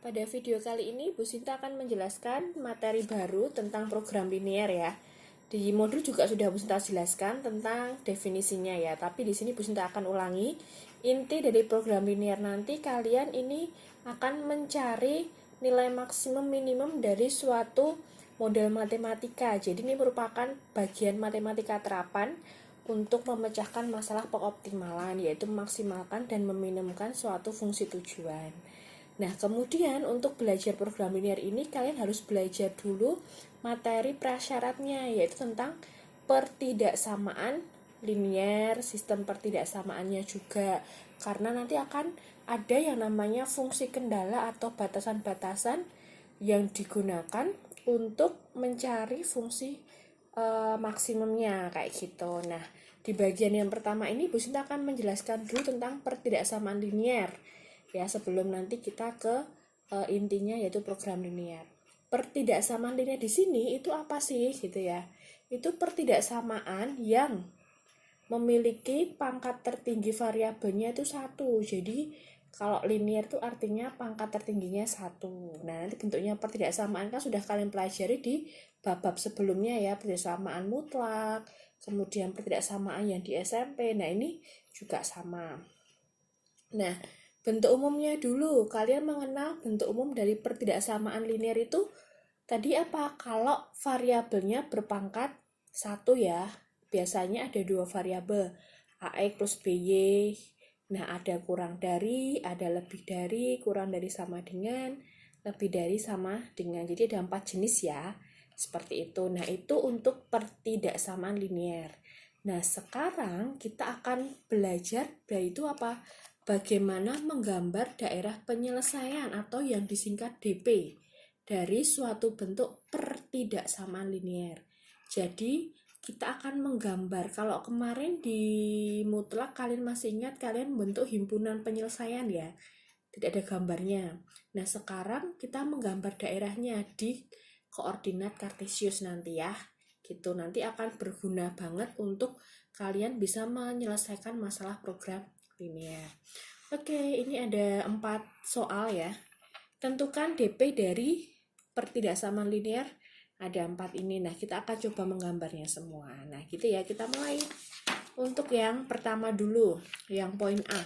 Pada video kali ini, Bu Sinta akan menjelaskan materi baru tentang program linear ya. Di modul juga sudah Bu Sinta jelaskan tentang definisinya ya, tapi di sini Bu Sinta akan ulangi. Inti dari program linear nanti kalian ini akan mencari nilai maksimum minimum dari suatu model matematika. Jadi ini merupakan bagian matematika terapan untuk memecahkan masalah pengoptimalan, yaitu memaksimalkan dan meminimumkan suatu fungsi tujuan. Nah, kemudian untuk belajar program linear ini kalian harus belajar dulu materi prasyaratnya, yaitu tentang pertidaksamaan linear, sistem pertidaksamaannya juga. Karena nanti akan ada yang namanya fungsi kendala atau batasan-batasan yang digunakan untuk mencari fungsi maksimumnya kayak gitu. Nah, di bagian yang pertama ini Bu Sinta akan menjelaskan dulu tentang pertidaksamaan linear. Ya, sebelum nanti kita ke intinya yaitu program linear. Pertidaksamaan linear di sini itu apa sih gitu ya? Itu pertidaksamaan yang memiliki pangkat tertinggi variabelnya itu 1. Jadi kalau linear itu artinya pangkat tertingginya 1. Nah, nanti bentuknya pertidaksamaan kan sudah kalian pelajari di bab-bab sebelumnya ya, pertidaksamaan mutlak, kemudian pertidaksamaan yang di SMP. Nah, ini juga sama. Nah, bentuk umumnya dulu, kalian mengenal bentuk umum dari pertidaksamaan linear itu tadi apa? Kalau variabelnya berpangkat 1 ya, biasanya ada 2 variabel, AX plus BY. Nah, ada kurang dari, ada lebih dari, kurang dari sama dengan, lebih dari sama dengan. Jadi ada 4 jenis ya, seperti itu. Nah, itu untuk pertidaksamaan linear. Nah, sekarang kita akan belajar yaitu apa? Bagaimana menggambar daerah penyelesaian atau yang disingkat DP dari suatu bentuk pertidaksamaan linear. Jadi kita akan menggambar, kalau kemarin di mutlak kalian masih ingat kalian bentuk himpunan penyelesaian ya, tidak ada gambarnya. Nah, sekarang kita menggambar daerahnya di koordinat kartesius nanti ya, gitu. Nanti akan berguna banget untuk kalian bisa menyelesaikan masalah program linear. Oke, ini ada 4 soal ya. Tentukan DP dari pertidaksamaan linear. Ada 4 ini. Nah, kita akan coba menggambarnya semua. Nah, gitu ya, kita mulai. Untuk yang pertama dulu, yang poin A.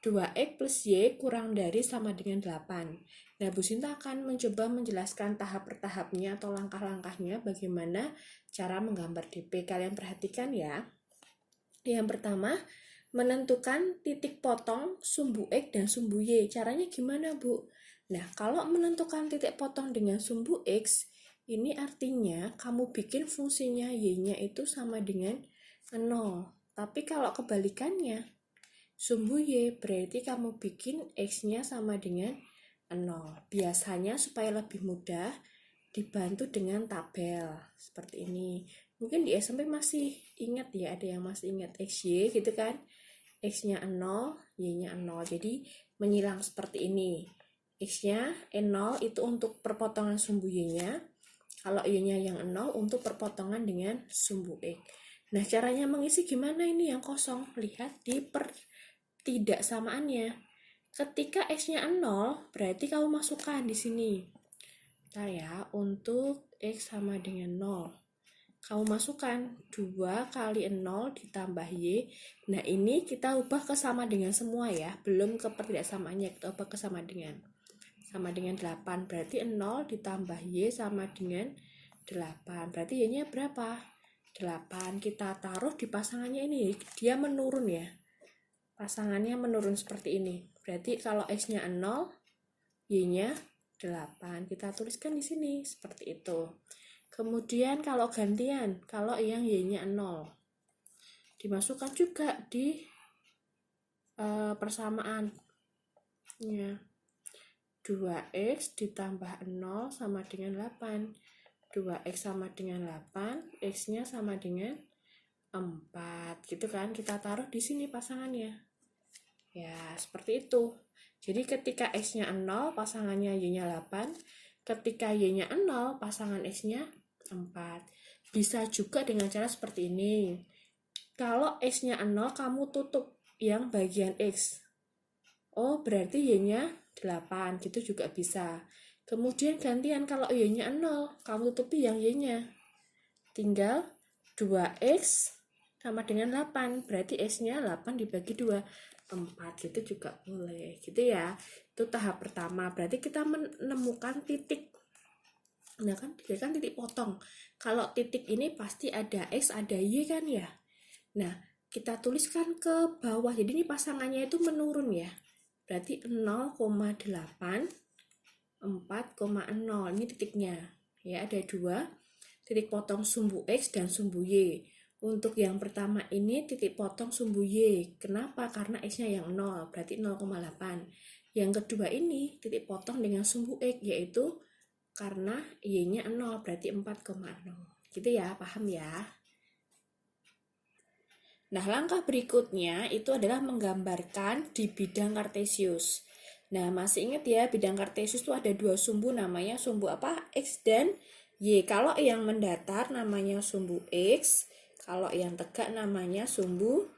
2x plus y kurang dari sama dengan 8. Nah, Bu Sinta akan mencoba menjelaskan tahap per tahapnya atau langkah-langkahnya bagaimana cara menggambar DP. Kalian perhatikan ya. Yang pertama, menentukan titik potong sumbu X dan sumbu Y. Caranya gimana, Bu? Nah, kalau menentukan titik potong dengan sumbu X, ini artinya kamu bikin fungsinya Y-nya itu sama dengan 0. Tapi kalau kebalikannya, sumbu Y berarti kamu bikin X-nya sama dengan 0. Biasanya supaya lebih mudah, dibantu dengan tabel seperti ini. Mungkin di SMP masih ingat ya, ada yang masih ingat XY gitu kan. X-nya 0, Y-nya 0. Jadi menyilang seperti ini. X-nya 0 itu untuk perpotongan sumbu Y-nya. Kalau Y-nya yang 0 untuk perpotongan dengan sumbu X. Nah, caranya mengisi gimana ini yang kosong? Lihat di pertidaksamaannya. Ketika X-nya 0, berarti kamu masukkan di sini. Bentar ya, untuk X sama dengan 0. Kamu masukkan 2 kali 0 ditambah Y. Nah, ini kita ubah ke sama dengan semua ya. Belum ke pertidaksamaannya, kita ubah ke sama dengan 8. Berarti 0 ditambah Y sama dengan 8. Berarti Y-nya berapa? 8. Kita taruh di pasangannya ini. Dia menurun ya. Pasangannya menurun seperti ini. Berarti kalau X-nya 0, Y-nya 8. Kita tuliskan di sini seperti itu. Kemudian kalau gantian, kalau yang Y-nya 0, dimasukkan juga di persamaan. Ya. 2x ditambah 0 sama dengan 8. 2x sama dengan 8, x-nya sama dengan 4. Gitu kan? Kita taruh di sini pasangannya. Ya, seperti itu. Jadi ketika x-nya 0, pasangannya y-nya 8. Ketika y-nya 0, pasangan x-nya 4. Bisa juga dengan cara seperti ini. Kalau x-nya 0, kamu tutup yang bagian x. Oh, berarti y-nya 8 gitu juga bisa. Kemudian gantian kalau Y-nya 0, kamu tutupi yang Y-nya. Tinggal 2X sama dengan 8, berarti X-nya 8 dibagi 2, 4 gitu juga boleh, gitu ya. Itu tahap pertama, berarti kita menemukan titik. Nah kan titik potong. Kalau titik ini pasti ada X, ada Y kan ya. Nah, kita tuliskan ke bawah. Jadi ini pasangannya itu menurun ya. Berarti 0,8, 4,0. Ini titiknya. Ya, ada 2. Titik potong sumbu X dan sumbu Y. Untuk yang pertama ini titik potong sumbu Y. Kenapa? Karena X-nya yang 0, berarti 0,8. Yang kedua ini titik potong dengan sumbu X, yaitu karena Y-nya 0, berarti 4,0. Gitu ya, paham ya? Nah, langkah berikutnya itu adalah menggambarkan di bidang kartesius. Nah, masih ingat ya, bidang kartesius itu ada 2 sumbu, namanya sumbu apa? X dan Y. Kalau yang mendatar namanya sumbu X, kalau yang tegak namanya sumbu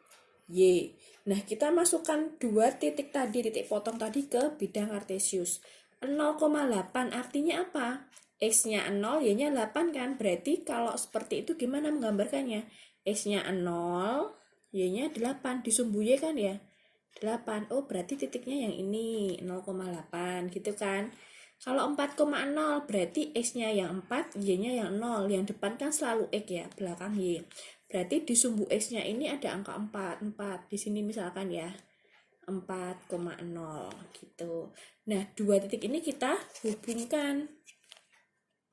Y. Nah, kita masukkan 2 titik tadi, titik potong tadi ke bidang kartesius. 0,8 artinya apa? X-nya 0, Y-nya 8 kan? Berarti kalau seperti itu gimana menggambarkannya? X-nya 0, Y-nya 8, di sumbu Y kan ya? 8. Oh, berarti titiknya yang ini, 0,8 gitu kan? Kalau 4,0 berarti X-nya yang 4, Y-nya yang 0. Yang depan kan selalu X ya, belakang Y. Berarti di sumbu X-nya ini ada angka 4. Di sini misalkan ya, 4,0 gitu. Nah, 2 titik ini kita hubungkan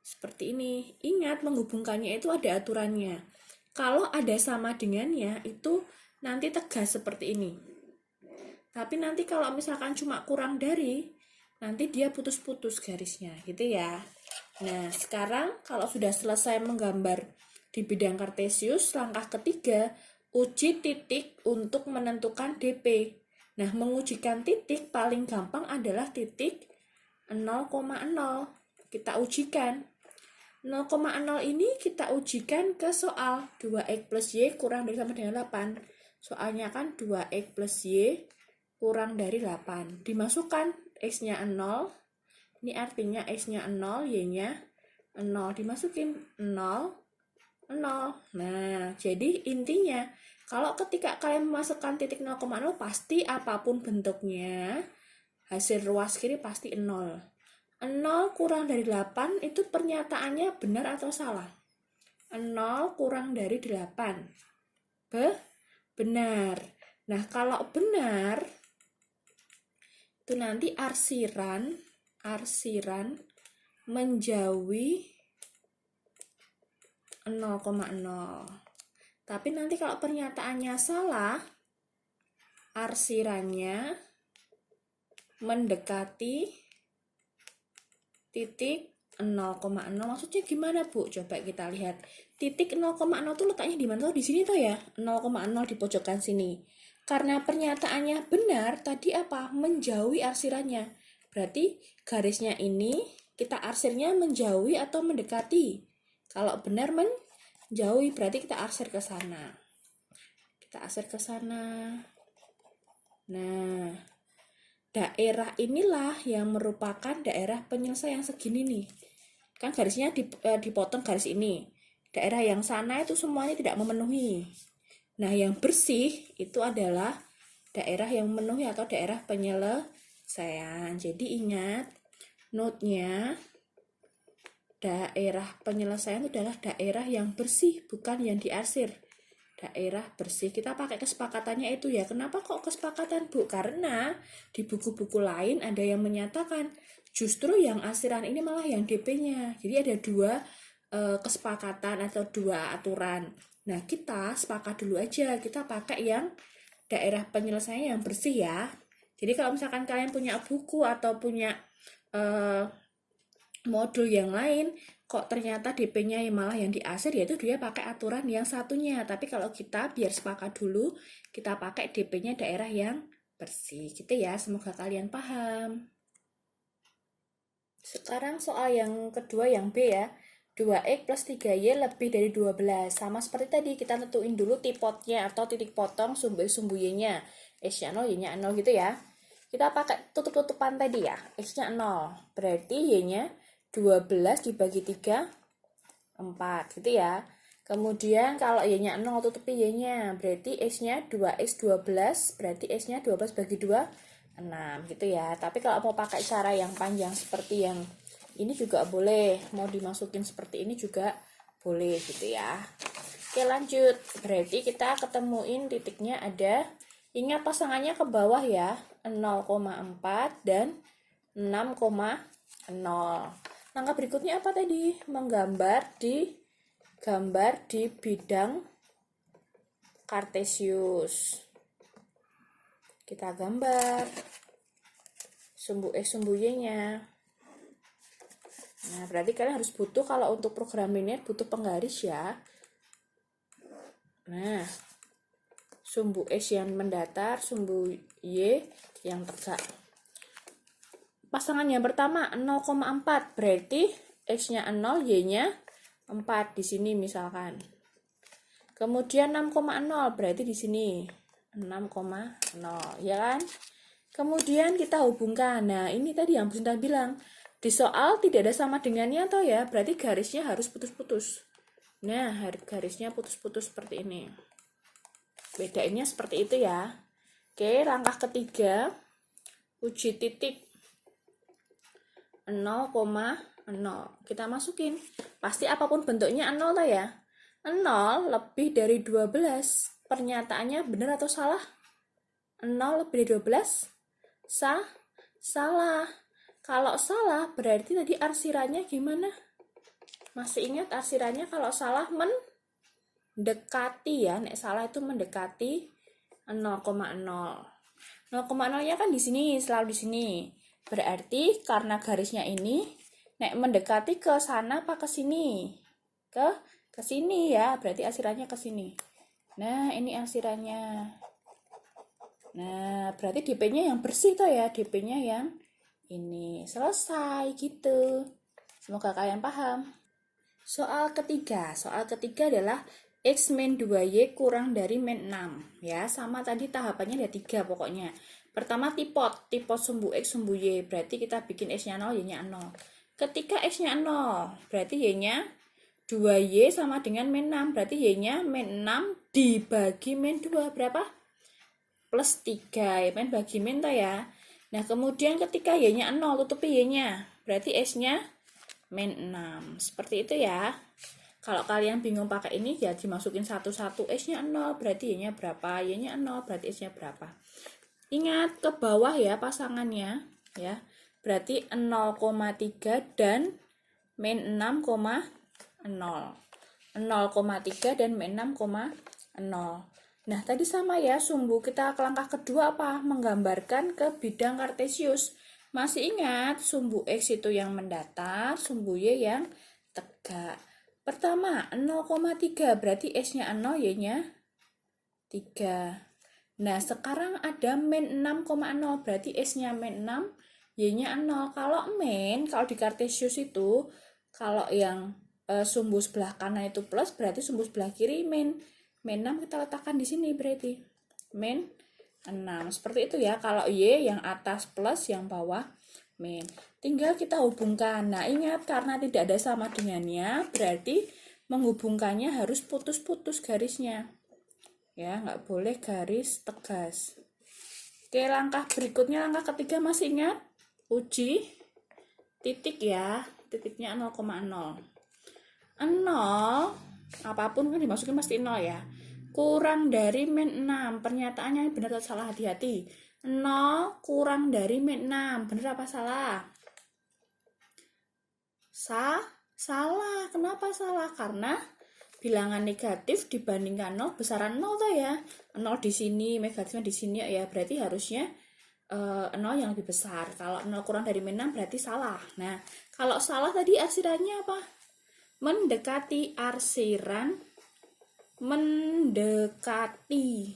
seperti ini. Ingat, menghubungkannya itu ada aturannya. Kalau ada sama dengannya, itu nanti tegas seperti ini. Tapi nanti kalau misalkan cuma kurang dari, nanti dia putus-putus garisnya, gitu ya. Nah, sekarang kalau sudah selesai menggambar di bidang kartesius, langkah ketiga, uji titik untuk menentukan DP. Nah, mengujikan titik paling gampang adalah titik 0,0. Kita ujikan. 0,0 ini kita ujikan ke soal 2X plus Y kurang dari sama dengan 8. Soalnya kan 2X plus Y kurang dari 8. Dimasukkan X-nya 0. Ini artinya X-nya 0, Y-nya 0. Dimasukin 0, 0. Nah, jadi intinya kalau ketika kalian memasukkan titik 0,0 pasti apapun bentuknya, hasil ruas kiri pasti 0. 0 kurang dari 8 itu pernyataannya benar atau salah? 0 kurang dari 8. Benar. Nah, kalau benar, itu nanti arsiran menjauhi 0,0. Tapi nanti kalau pernyataannya salah, arsirannya mendekati titik 0,0. Maksudnya gimana, Bu? Coba kita lihat. Titik 0,0 itu letaknya di mana? Di sini tuh ya, 0,0 di pojokan sini. Karena pernyataannya benar, tadi apa? Menjauhi arsirannya. Berarti garisnya ini kita arsirnya menjauhi atau mendekati. Kalau benar menjauhi, berarti kita arsir ke sana. Kita arsir ke sana. Nah, daerah inilah yang merupakan daerah penyelesaian segini nih. Kan garisnya dipotong garis ini. Daerah yang sana itu semuanya tidak memenuhi. Nah, yang bersih itu adalah daerah yang memenuhi atau daerah penyelesaian. Jadi ingat, note-nya daerah penyelesaian itu adalah daerah yang bersih, bukan yang diarsir. Daerah bersih, kita pakai kesepakatannya itu ya. Kenapa kok kesepakatan, Bu? Karena di buku-buku lain ada yang menyatakan justru yang arsiran ini malah yang DP-nya. Jadi ada 2 kesepakatan atau 2 aturan. Nah, kita sepakat dulu aja, kita pakai yang daerah penyelesaian yang bersih ya. Jadi kalau misalkan kalian punya buku atau punya modul yang lain, kok ternyata DP-nya malah yang diarsir, yaitu dia pakai aturan yang satunya. Tapi kalau kita biar sepakat dulu, kita pakai DP-nya daerah yang bersih. Gitu ya, semoga kalian paham. Sekarang soal yang kedua, yang B ya. 2X plus 3Y lebih dari 12. Sama seperti tadi, kita tentuin dulu tipotnya atau titik potong sumbu Y-nya. X-nya 0, Y-nya 0 gitu ya. Kita pakai tutup-tutupan tadi ya, X-nya 0. Berarti Y-nya 12 dibagi 3, 4 gitu ya. Kemudian kalau Y-nya 0 tutupi Y-nya, berarti X-nya 2X 12, berarti X-nya 12 bagi 2, 6 gitu ya. Tapi kalau mau pakai cara yang panjang seperti yang ini juga boleh, mau dimasukin seperti ini juga boleh gitu ya. Oke lanjut, berarti kita ketemuin titiknya ada, ingat pasangannya ke bawah ya, 0,4 dan 6,0. Langkah berikutnya apa tadi? Menggambar di bidang kartesius. Kita gambar sumbu X, sumbu Y-nya. Nah, berarti kalian harus butuh, kalau untuk program linear butuh penggaris ya. Nah, sumbu X yang mendatar, sumbu Y yang tegak. Pasangan yang pertama 0,4, berarti X-nya 0, Y-nya 4 di sini misalkan. Kemudian 6,0 berarti di sini 6,0 ya kan? Kemudian kita hubungkan. Nah, ini tadi yang Bu Sinta bilang. Di soal tidak ada sama dengannya toh ya, berarti garisnya harus putus-putus. Nah, garisnya putus-putus seperti ini. Bedainnya seperti itu ya. Oke, langkah ketiga, uji titik 0,0. Kita masukin. Pasti apapun bentuknya 0 toh ya. 0 lebih dari 12. Pernyataannya benar atau salah? 0 lebih dari 12? Salah. Kalau salah berarti tadi arsirannya gimana? Masih ingat arsirannya kalau salah mendekati ya. Nek salah itu mendekati 0,0. 0,0-nya kan di sini, selalu di sini. Berarti karena garisnya ini, nek mendekati ke sana apa ke sini? Ke sini ya, berarti arsirannya ke sini. Nah, ini arsirannya. Nah, berarti DP-nya yang bersih toh ya, DP-nya yang ini. Selesai gitu. Semoga kalian paham. Soal ketiga adalah X min 2Y kurang dari min 6. Ya, sama tadi tahapannya ada 3 pokoknya. Pertama tipot sumbu X, sumbu Y. Berarti kita bikin X-nya 0, Y-nya 0. Ketika X-nya 0, berarti Y-nya 2Y sama dengan min 6. Berarti Y-nya min 6 dibagi min 2. Berapa? Plus 3. Ya, min bagi min toh ya. Nah, kemudian ketika Y-nya 0, tutupi Y-nya. Berarti X-nya min 6. Seperti itu ya. Kalau kalian bingung pakai ini, ya dimasukin satu-satu. X-nya 0, berarti Y-nya berapa? Y-nya 0, berarti X-nya berapa? Ingat, ke bawah ya pasangannya. Ya, berarti 0,3 dan min 6,0. 0,3 dan min 6,0. Nah, tadi sama ya, sumbu kita ke langkah kedua apa? Menggambarkan ke bidang kartesius. Masih ingat, sumbu X itu yang mendatar, sumbu Y yang tegak. Pertama, 0,3, berarti X-nya 0, Y-nya 3. Nah, sekarang ada min 6,0, berarti X-nya min 6, Y-nya 0. Kalau di kartesius itu, kalau yang sumbu sebelah kanan itu plus, berarti sumbu sebelah kiri min. Min 6 kita letakkan di sini berarti min 6. Seperti itu ya. Kalau Y yang atas plus, yang bawah min. Tinggal kita hubungkan. Nah, ingat karena tidak ada sama dengannya, berarti menghubungkannya harus putus-putus garisnya. Ya, nggak boleh garis tegas. Oke, langkah berikutnya, langkah ketiga masih ingat? Uji titik ya. Titiknya 0,0. 0, apapun kan dimasukin pasti 0 ya. Kurang dari min 6. Pernyataannya benar atau salah? Hati-hati. 0 kurang dari min 6. Benar apa salah? Salah. Kenapa salah? Karena bilangan negatif dibandingkan 0 besaran 0 tuh ya. 0 di sini, negatifnya di sini ya. Berarti harusnya 0 yang lebih besar. Kalau 0 kurang dari min 6 berarti salah. Nah, kalau salah tadi arsirannya apa? Mendekati arsiran mendekati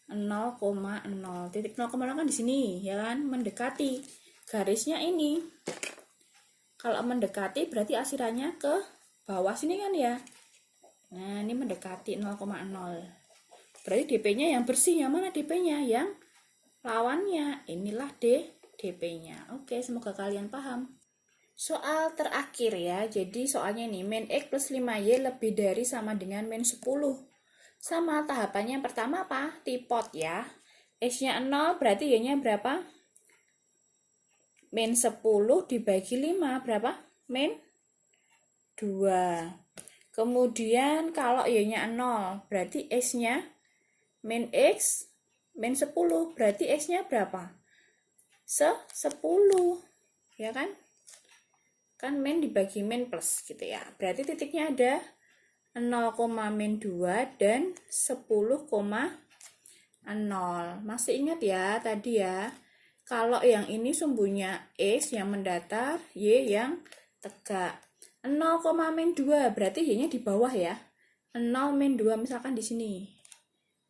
0,0. Titik 0,0 kan di sini ya kan, mendekati garisnya ini. Kalau mendekati berarti arsirannya ke bawah sini kan ya. Nah, ini mendekati 0,0. Berarti DP-nya yang bersih, yang mana DP-nya? Yang lawannya. Inilah DP-nya. Oke, semoga kalian paham. Soal terakhir ya, jadi soalnya nih, min X plus 5Y lebih dari sama dengan min 10. Sama tahapannya yang pertama apa? Tipot ya. X-nya 0, berarti Y-nya berapa? Min 10 dibagi 5, berapa? Min 2. Kemudian kalau Y-nya 0, berarti X-nya min X, min 10, berarti X-nya berapa? 10, ya kan? Kan min dibagi min plus gitu ya. Berarti titiknya ada 0, min 2 dan 10,0. Masih ingat ya tadi ya. Kalau yang ini sumbunya X yang mendatar, Y yang tegak. 0, min 2 berarti Y-nya di bawah ya. 0 min 2 misalkan di sini.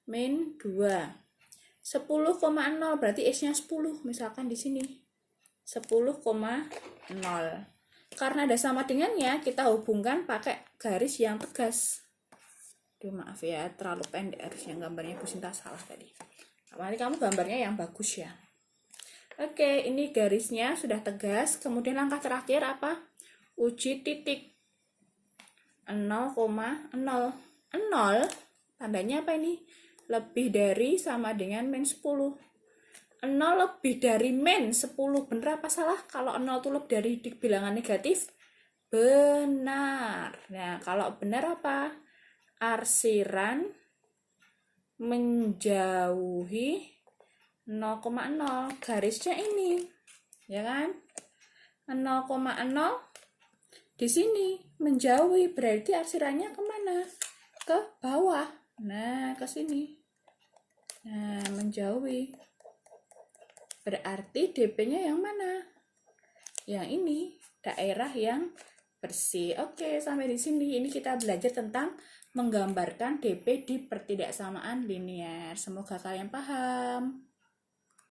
Min 2. 10,0 berarti X-nya 10 misalkan di sini. 10,0. Karena ada sama dengannya, kita hubungkan pakai garis yang tegas. Aduh, maaf ya, terlalu pendek harusnya gambarnya Bu Sinta salah tadi. Nanti kamu gambarnya yang bagus ya. Oke, ini garisnya sudah tegas. Kemudian langkah terakhir apa? Uji titik. 0,0. 0, tandanya apa ini? Lebih dari sama dengan min 10. 0 lebih dari min 10, benar apa salah? Kalau 0 itu lebih dari bilangan negatif, benar. Nah, kalau benar apa? Arsiran menjauhi 0,0, garisnya ini, ya kan? 0,0 di sini menjauhi, berarti arsirannya kemana? Ke bawah. Nah, ke sini. Nah, menjauhi. Berarti DP-nya yang mana? Yang ini, daerah yang bersih. Oke, sampai di sini. Ini kita belajar tentang menggambarkan DP di pertidaksamaan linear. Semoga kalian paham.